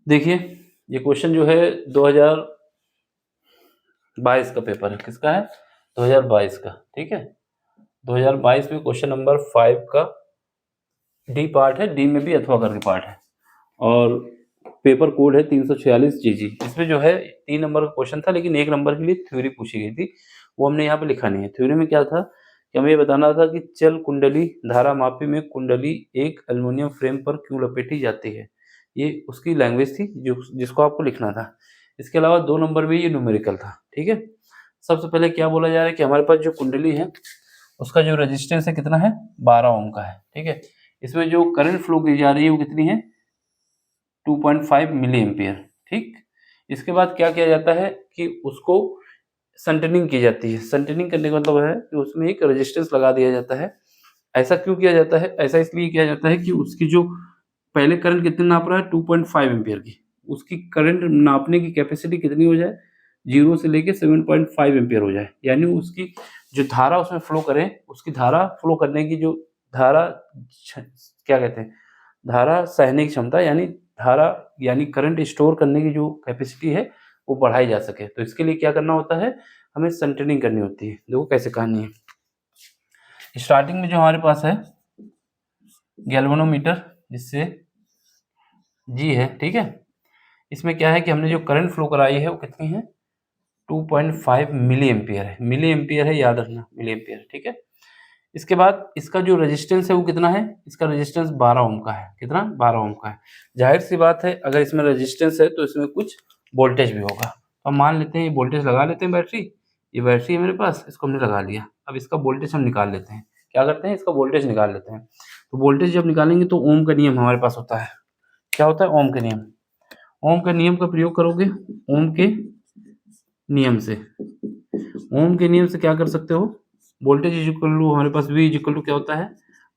देखिए, ये क्वेश्चन जो है 2022 का पेपर है। किसका है? 2022 का, ठीक है? 2022 में क्वेश्चन नंबर 5 का डी पार्ट है, डी में भी अथवा करके पार्ट है और पेपर कोड है 346 जीजी। इसमें जो है 3 नंबर का क्वेश्चन था, लेकिन 1 नंबर के लिए थ्योरी पूछी गई थी, वो हमने यहाँ पे लिखा नहीं है। थ्योरी में क्या था कि हमें ये बताना था कि चल कुंडली धारामापी में कुंडली एक एल्युमिनियम फ्रेम पर क्यों लपेटी जाती है। ये उसकी लैंग्वेज थी जिसको आपको लिखना था। इसके अलावा 2 नंबर में ये न्यूमेरिकल था, ठीक है? सबसे पहले क्या बोला जा रहा है कि हमारे पास जो कुंडली है उसका जो रेजिस्टेंस है कितना है? 12 ओम का है, ठीक है? इसमें जो करंट फ्लो की जा रही है वो कितनी है? 2.5 मिली एम्पियर, ठीक? इसके बाद क्या किया जाता है कि उसको शंटनिंग की जाती है। शंटनिंग करने का मतलब है कि उसमें एक रेजिस्टेंस लगा दिया जाता है। ऐसा क्यों किया जाता है? ऐसा इसलिए किया जाता है कि उसकी जो पहले करंट कितनी नाप रहा है 2.5 एम्पियर की, उसकी करंट नापने की कैपेसिटी कितनी हो जाए? 0 से लेके 7.5 एम्पियर हो जाए। यानी उसकी जो धारा उसमें फ्लो करे, उसकी धारा फ्लो करने की जो धारा क्या कहते हैं? धारा सहने की क्षमता यानी करंट स्टोर करने की जो कैपेसिटी है वो बढ़ाई जा सके। तो इसके लिए क्या करना होता है? हमें शंटनिंग करनी होती है। देखो कैसे कहानी है। स्टार्टिंग में जो हमारे पास है गैल्वेनोमीटर, जिससे जी है, ठीक है? इसमें क्या है कि हमने जो करंट फ्लो कराई है वो कितनी है? 2.5 मिली एम्पियर है। मिली एम्पियर है, याद रखना, मिली एम्पियर, ठीक है? इसके बाद इसका जो रेजिस्टेंस है वो कितना है? इसका रेजिस्टेंस 12 ओम का है। कितना? 12 ओम का है। जाहिर सी बात है, अगर इसमें रेजिस्टेंस है तो इसमें कुछ वोल्टेज भी होगा। तो हम मान लेते हैं ये वोल्टेज लगा लेते हैं बैटरी। ये बैटरी है मेरे पास, इसको हमने लगा लिया। अब इसका वोल्टेज हम निकाल लेते हैं। क्या करते हैं? इसका वोल्टेज निकाल लेते हैं। तो वोल्टेज जब निकालेंगे तो ओम का नियम हमारे पास होता है। क्या होता है? ओम का नियम। ओम के नियम का प्रयोग करोगे, ओम के नियम से। ओम के नियम से क्या कर सकते हो? वोल्टेज इज इक्वल टू हमारे पास V इज इक्वल टू क्या होता है?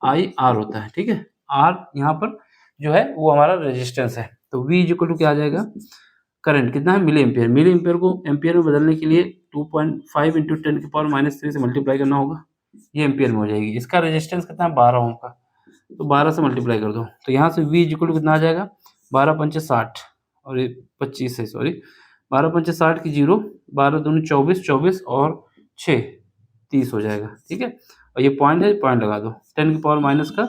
आई आर होता है, ठीक है? आर यहाँ पर जो है वो हमारा रेजिस्टेंस है। तो V इज इक्वल टू क्या आ जाएगा? करंट कितना है? Milli ampere. मिली एम्पियर को एम्पियर में बदलने के लिए 2.5 इंटू 10⁻³ से मल्टीप्लाई करना होगा। ये एम्पियर में हो जाएगी। इसका रेजिस्टेंस कितना है? 12 ओम का। तो 12 से मल्टीप्लाई कर दो, तो यहाँ से V इज इक्वल टू कितना आ जाएगा? 12 पंचे 60 और ये 25 है, सॉरी, 12 पंचे 60 की 0, 12 दूनी 24, 24 और 6 30 हो जाएगा, ठीक है? और ये पॉइंट है, पॉइंट लगा दो। 10⁻³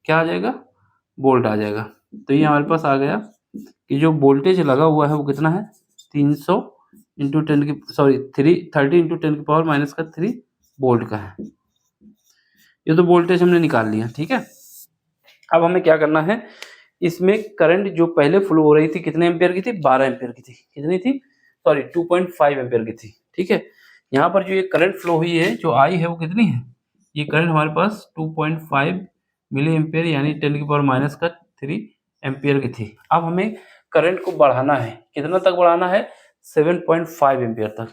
क्या आ जाएगा? वोल्ट आ जाएगा। तो ये हमारे पास आ गया कि जो वोल्टेज लगा हुआ है वो कितना है? 300 इंटू 10 की सॉरी 30 इंटू 10⁻³ वोल्ट का है। ये तो वोल्टेज हमने निकाल लिया, ठीक है? अब हमें क्या करना है? इसमें करंट जो पहले फ्लो हो रही थी कितने एम्पियर की थी? 12 एम्पियर की थी। कितनी थी? सॉरी 2.5 एम्पियर की थी, ठीक है? यहाँ पर जो ये करंट फ्लो हुई है, जो आई है, वो कितनी है? ये करंट हमारे पास 2.5 मिली एम्पियर यानी 10⁻³ एम्पियर की थी। अब हमें करंट को बढ़ाना है। कितना तक बढ़ाना है? 7.5 एम्पियर तक।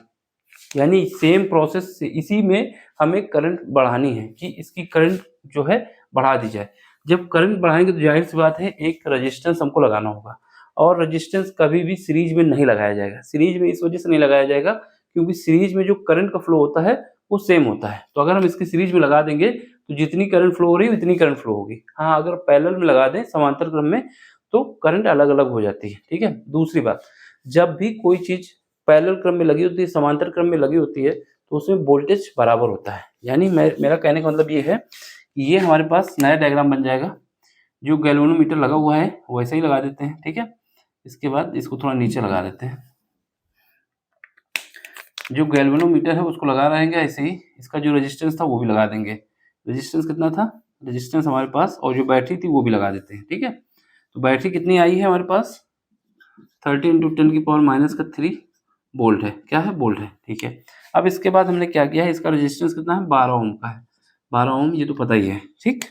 यानी सेम प्रोसेस से इसी में हमें करंट बढ़ानी है कि इसकी करंट जो है बढ़ा दी जाए। जब करंट बढ़ाएंगे तो जाहिर सी बात है एक रेजिस्टेंस हमको लगाना होगा, और रेजिस्टेंस कभी भी सीरीज में नहीं लगाया जाएगा। सीरीज में इस वजह से नहीं लगाया जाएगा क्योंकि सीरीज में जो करंट का फ्लो होता है वो सेम होता है। तो अगर हम इसकी सीरीज में लगा देंगे तो जितनी करंट फ्लो हो रही है उतनी करंट फ्लो होगी। हाँ, अगर पैरेलल में लगा दें, समांतर क्रम में, तो करंट अलग अलग हो जाती है, ठीक है? दूसरी बात, जब भी कोई चीज पैरेलल क्रम में लगी होती है, समांतर क्रम में लगी होती है, तो उसमें वोल्टेज बराबर होता है। यानी मेरा कहने का मतलब ये है कि ये हमारे पास नया डायग्राम बन जाएगा। जो गैल्वेनोमीटर लगा हुआ है वैसे ही लगा देते हैं, ठीक है? इसके बाद इसको थोड़ा नीचे लगा देते हैं। जो गैल्वेनोमीटर है उसको लगा रहेंगे ऐसे ही। इसका जो रेजिस्टेंस था वो भी लगा देंगे। रेजिस्टेंस कितना था? रेजिस्टेंस हमारे पास, और जो बैटरी थी वो भी लगा देते हैं, ठीक है? तो बैटरी कितनी आई है हमारे पास? 30 इंटू 10⁻³ वोल्ट है। क्या है? वोल्ट है, ठीक है? अब इसके बाद हमने क्या किया है? इसका रेजिस्टेंस कितना है? 12 ओम का है। 12 ओम, ये तो पता ही है, ठीक?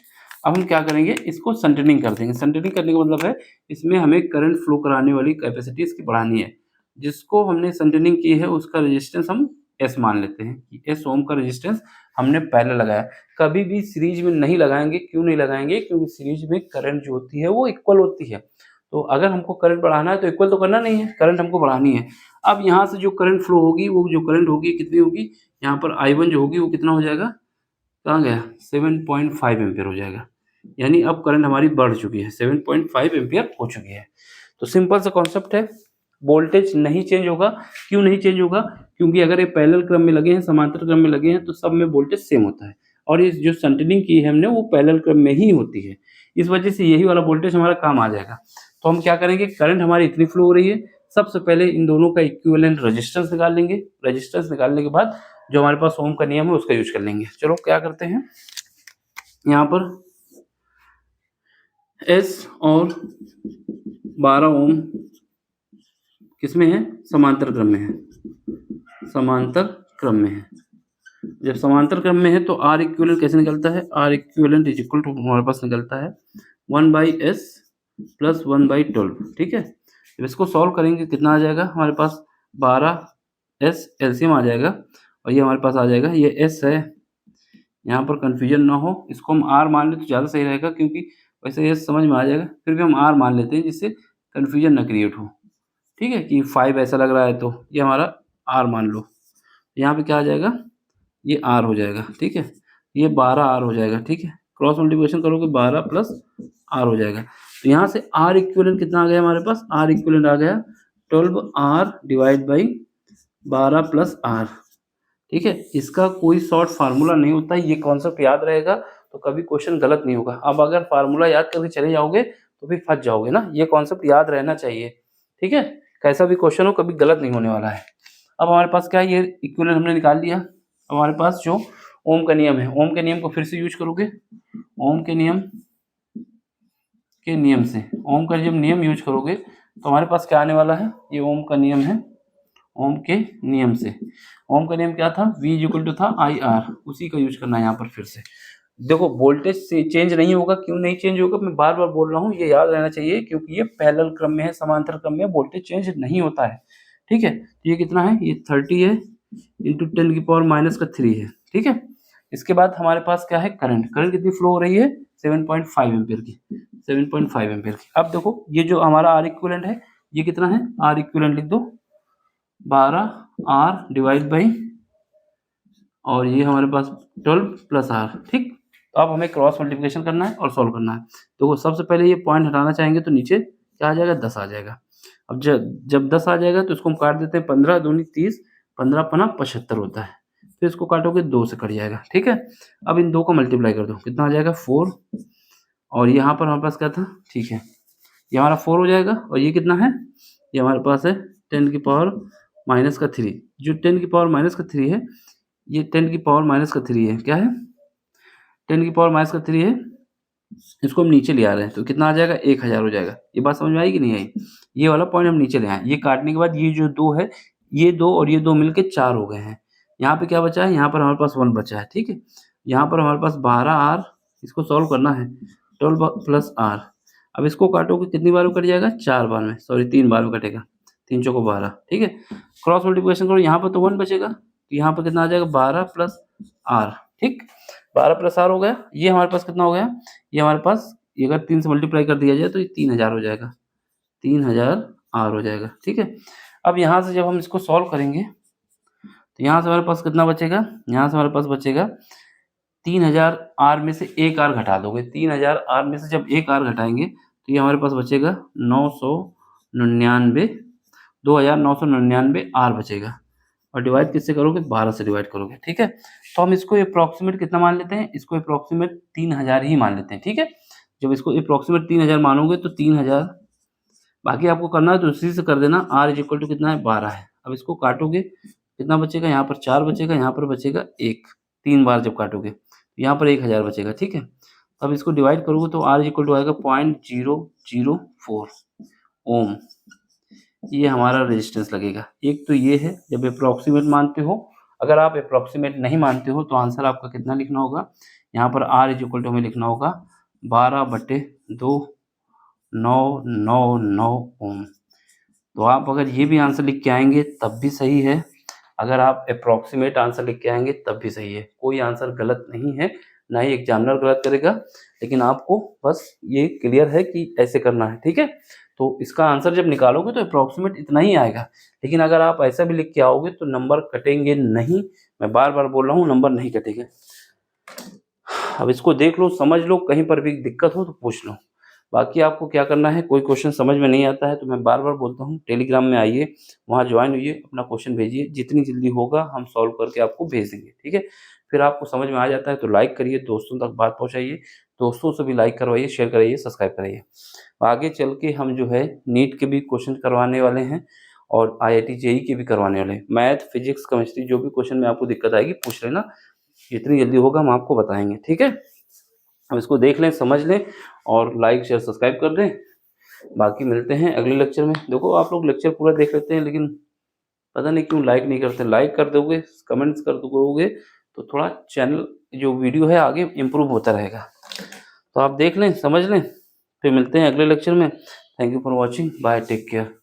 अब हम क्या करेंगे? इसको शंटनिंग कर देंगे। शंटनिंग करने का मतलब है इसमें हमें करंट फ्लो कराने वाली कैपेसिटी इसकी बढ़ानी है। जिसको हमने शंटनिंग की है उसका रेजिस्टेंस हम एस मान लेते हैं कि एस ओम का रेजिस्टेंस हमने पहले लगाया। कभी भी सीरीज में नहीं लगाएंगे। क्यों नहीं लगाएंगे? क्योंकि सीरीज में करंट जो होती है वो इक्वल होती है। तो अगर हमको करंट बढ़ाना है तो इक्वल तो करना नहीं है, करंट हमको बढ़ानी है। अब यहाँ से जो करंट फ्लो होगी, वो जो करंट होगी कितनी होगी? यहाँ पर I1 जो होगी वो कितना हो जाएगा? कहाँ गया? 7.5 एम्पियर हो जाएगा। यानी अब करंट हमारी बढ़ चुकी है, 7.5 एम्पियर हो चुकी है। तो सिंपल सा कॉन्सेप्ट है, वोल्टेज नहीं चेंज होगा। क्यों नहीं चेंज होगा? क्योंकि अगर ये पैरेलल क्रम में लगे हैं, समांतर क्रम में लगे हैं, तो सब में वोल्टेज सेम होता है, और ये जो शंटरिंग की है हमने वो पैरेलल क्रम में ही होती है। इस वजह से यही वाला वोल्टेज हमारा काम आ जाएगा। तो हम क्या करेंगे, करंट हमारी इतनी फ्लो हो रही है, सबसे पहले इन दोनों का इक्विवेलेंट रेजिस्टेंस निकाल लेंगे। रेजिस्टेंस निकालने के बाद जो हमारे पास ओम का नियम है उसका यूज कर लेंगे। चलो क्या करते हैं, यहाँ पर S और 12 ओम किसमें है? समांतर क्रम में है, समांतर क्रम में है। जब समांतर क्रम में है तो R इक्विवेलेंट कैसे निकलता है? R equivalent is equal to हमारे पास निकलता है 1/s प्लस 1/12। ठीक है, जब इसको सॉल्व करेंगे कितना आ जाएगा हमारे पास? 12s एलसीएम आ जाएगा, और ये हमारे पास आ जाएगा, ये s है, यहाँ पर कन्फ्यूजन ना हो, इसको हम R मान ले तो ज़्यादा सही रहेगा, क्योंकि वैसे ये समझ में आ जाएगा, फिर भी हम R मान लेते हैं जिससे कन्फ्यूजन ना क्रिएट हो। ठीक है, कि 5 ऐसा लग रहा है तो ये हमारा R मान लो। यहाँ पे क्या आ जाएगा? ये R हो जाएगा। ठीक है, ये 12R हो जाएगा। ठीक है, क्रॉस मल्टीप्लिकेशन करोगे 12 प्लस R हो जाएगा। तो यहाँ से R इक्विवेलेंट कितना आ गया हमारे पास? R इक्विवेलेंट आ गया 12R divide by 12 plus R। ठीक है, इसका कोई शॉर्ट फार्मूला नहीं होता है, ये कॉन्सेप्ट याद रहेगा तो कभी क्वेश्चन गलत नहीं होगा। अब अगर फार्मूला याद करके चले जाओगे तो फिर फंस जाओगे ना, ये कॉन्सेप्ट याद रहना चाहिए। ठीक है, कैसा भी क्वेश्चन हो कभी गलत नहीं होने वाला है। अब हमारे पास क्या है, ये इक्विवेलेंट हमने निकाल लिया। अब हमारे पास जो ओम का नियम है, ओम के नियम को फिर से यूज करोगे। ओम के नियम से, ओम का जब नियम यूज करोगे तो हमारे पास क्या आने वाला है? ये ओम का नियम है। ओम के नियम से, ओम का नियम क्या था? V इक्वल टू था IR, उसी का यूज करना है यहाँ पर फिर से। देखो वोल्टेज से चेंज नहीं होगा, क्यों नहीं चेंज होगा? मैं बार बार बोल रहा हूँ, ये याद रहना चाहिए, क्योंकि ये पैरेलल क्रम में है, समांतर क्रम में वोल्टेज चेंज नहीं होता है। ठीक है, तो ये कितना है? ये 30 है इंटू 10⁻³ है। ठीक है, इसके बाद हमारे पास क्या है? करंट कितनी फ्लो हो रही है? 7.5 एम्पियर की, 7.5 एम्पियर की। अब देखो ये जो हमारा R इक्विवेलेंट है, ये कितना है? R इक्विवेलेंट लिख दो 12R डिवाइड बाई, और ये हमारे पास 12 प्लस R। ठीक, तो अब हमें क्रॉस मल्टीप्लिकेशन करना है और सॉल्व करना है। तो सबसे पहले ये पॉइंट हटाना चाहेंगे तो नीचे क्या आ जाएगा? 10 आ जाएगा। अब जब 10 आ जाएगा तो इसको हम काट देते हैं, 15 दूनी 30, 15 पना 75 होता है। फिर इसको काटोगे 2 से कट जाएगा। ठीक है, अब इन 2 को मल्टीप्लाई कर दो, कितना आ जाएगा? 4, और यहाँ पर हमारे पास क्या था? ठीक है, ये हमारा 4 हो जाएगा, और ये कितना है? ये हमारे पास है 10⁻³ जो 10⁻³ है, ये 10⁻³ है। क्या है? 10⁻³ है, इसको हम नीचे ले आ रहे हैं, तो कितना आ जाएगा? 1000 हो जाएगा। ये बात समझ में आई कि नहीं आई? ये वाला पॉइंट हम नीचे ले आए, ये काटने के बाद ये जो 2 है, ये 2 और ये 2 मिलके 4 हो गए हैं। यहाँ पे क्या बचा है? यहाँ पर हमारे पास 1 बचा है। ठीक है, यहाँ पर हमारे पास 12R, इसको सॉल्व करना है, 12 प्लस R। अब इसको काटोगे कितनी बार में कट जाएगा? 4 बार में, सॉरी 3 बार में कटेगा, 3 चौको 12। ठीक है, क्रॉस मल्टीप्लिकेशन करो, यहाँ पर तो 1 बचेगा, तो यहाँ पर कितना आ जाएगा? 12 प्लस R। ठीक, 12 प्लस R हो गया। ये हमारे पास कितना हो गया? ये हमारे पास, ये अगर 3 से मल्टीप्लाई कर दिया जाए तो ये 3000 हो जाएगा, 3000 R हो जाएगा। ठीक है, अब यहाँ से जब हम इसको सॉल्व करेंगे तो यहाँ से हमारे पास कितना बचेगा? यहाँ से हमारे पास बचेगा 3000 R में से 1 R घटा दोगे, 3000 R में से जब 1 R घटाएंगे तो ये हमारे पास बचेगा 999, 2999 R बचेगा, और डिवाइड किससे करोगे? 12 से डिवाइड करोगे। ठीक है, तो हम इसको अप्रॉक्सीमेट कितना मान लेते हैं? इसको अप्रॉक्सीमेट 3000 ही मान लेते हैं। ठीक है, जब इसको अप्रॉक्सीमेट 3000 मानोगे तो 3000, बाकी आपको करना है तो उसी से कर देना। R इज इक्वल टू कितना है? 12 है। अब इसको काटोगे कितना बचेगा? यहाँ पर 4 बचेगा, यहाँ पर बचेगा 1, 3 बार जब काटोगे तो यहाँ पर 1000 बचेगा। ठीक है, अब इसको डिवाइड करोगे तो R इज इक्वल टू आएगा 0.004 ओम, ये हमारा रेजिस्टेंस लगेगा। एक तो ये है जब अप्रॉक्सीमेट मानते हो, अगर आप अप्रॉक्सीमेट नहीं मानते हो तो आंसर आपका कितना लिखना होगा? यहाँ पर R इज इक्वल टू हमें लिखना होगा 12/2999 ओम। तो आप अगर ये भी आंसर लिख के आएंगे तब भी सही है, अगर आप अप्रॉक्सीमेट आंसर लिख के आएंगे तब भी सही है, कोई आंसर गलत नहीं है, ना ही एग्जामिनर गलत करेगा, लेकिन आपको बस ये क्लियर है कि ऐसे करना है। ठीक है, तो इसका आंसर जब निकालोगे तो अप्रॉक्सीमेट इतना ही आएगा, लेकिन अगर आप ऐसा भी लिख के आओगे तो नंबर कटेंगे नहीं, मैं बार बार बोल रहा हूँ, नंबर नहीं कटेंगे। अब इसको देख लो, समझ लो, कहीं पर भी दिक्कत हो तो पूछ लो। बाकी आपको क्या करना है, कोई क्वेश्चन समझ में नहीं आता है तो मैं बार-बार बोलता हूँ, टेलीग्राम में आइए, वहाँ जॉइन होइए, अपना क्वेश्चन भेजिए, जितनी जल्दी होगा हम सॉल्व करके आपको भेज देंगे, ठीक है? फिर आपको समझ में आ जाता है तो लाइक करिए, दोस्तों तक बात पहुँचाइए, दोस्तों से भी लाइक करवाइए, शेयर कराइए, सब्सक्राइब कराइए। आगे चल के हम जो है नीट के भी क्वेश्चन करवाने वाले हैं और IIT JEE के भी करवाने वाले हैं। मैथ, फिजिक्स, केमिस्ट्री जो भी क्वेश्चन में आपको दिक्कत आएगी पूछ लेना, जितनी जल्दी होगा हम आपको बताएँगे, ठीक है? अब इसको देख लें, समझ लें और लाइक, शेयर, सब्सक्राइब कर दें। बाकी मिलते हैं अगले लेक्चर में। देखो आप लोग लेक्चर पूरा देख लेते हैं लेकिन पता नहीं क्यों लाइक नहीं करते। लाइक कर दोगे, कमेंट्स कर दोगे तो थोड़ा चैनल जो वीडियो है आगे इम्प्रूव होता रहेगा। तो आप देख लें, समझ लें, फिर मिलते हैं अगले लेक्चर में। Thank you for watching, bye, take care.